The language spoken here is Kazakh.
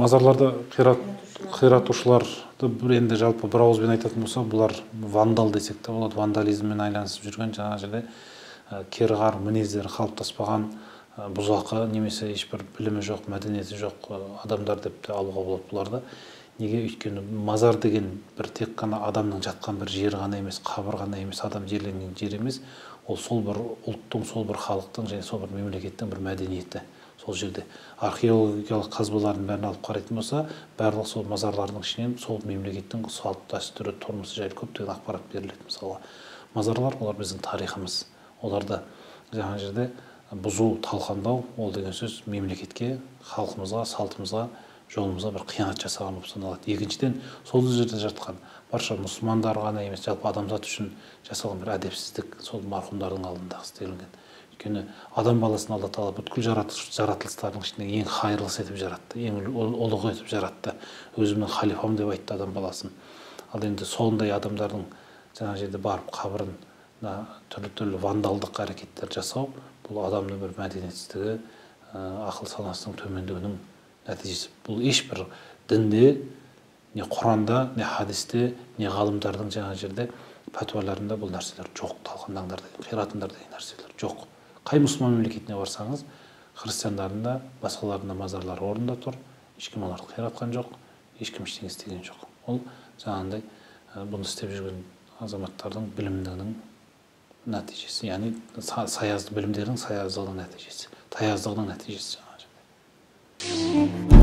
мазарларда қиратушыларды бір енді жалпы бір ауызбен айтатын болса, бұлар вандал десек те болады, вандализммен айланысып жүрген жаңа жерде керғар мінездері қалыптаспаған бұзақы немесе ешбір білімі жоқ, мәдениеті жоқ адамдар деп те алуға болады бұларды. Неге? Өйткені мазар деген бір тек қана адамның жатқан бір жері ғана емес, қабір ғана емес, адам жерленген жер емес, ол сол бір ұлттың, сол бір халықтың және сол бір мемлекеттің бір мәдениеті. Сол жерде археологиялық қазбалардың бәрін алып қарайтын болса, барлық сол мазарлардың ішінен сол мемлекеттің салт дәстүрі, тұрмысы жайлы көптеген ақпарат беріледі. Мысалы, мазарлар олар біздің тарихымыз. Оларды жаңа жерде бұзу, талқандау, ол деген сөз мемлекетке, халқымызға, салтымызға, жолымызға бір қиянат жасаған болып саналады. Екіншіден, сол жерде жатқан барша мұсылмандар ғана емес, жалпы адамзат үшін жасалған бір әдепсіздік, сол марқұмдардың алдында істелінген. Өйткені адам баласын Алла Тағала бүткіл жаратылыстардың ішінде ең хайырлысы етіп жаратты, ең ұлығы етіп жаратты. Өзімнің халифам деп айтты адам баласын. Ал енді сондай адамдардың жаңа жерде барып қабірін түрлі вандалдық әрекеттер жасау, бұл адамның бір мәдениетсіздігі, ақыл санасының төмендігінің нәтижесі. Бұл ешбір дінде, не Құранда, не хадисте, не ғалымдардың жаңа жерде пәтуаларында бұл нәрселер жоқ, талқандаңдар деген, қиратыңдар деген нәрселер жоқ. Қай мұсылман мемлекетіне барсаңыз, христиандарында, басқаларында мазарлар орнында тұр, ешкім оларды қиратқан жоқ, ешкім ештеңе істеген жоқ. Ол жаңағындай бұны істеп жүрген азаматтардың білімдігінің нәтижесі, яғни білімдердің саяздығының нәтижесі, таяздығының нәтижесі жаңа жерде.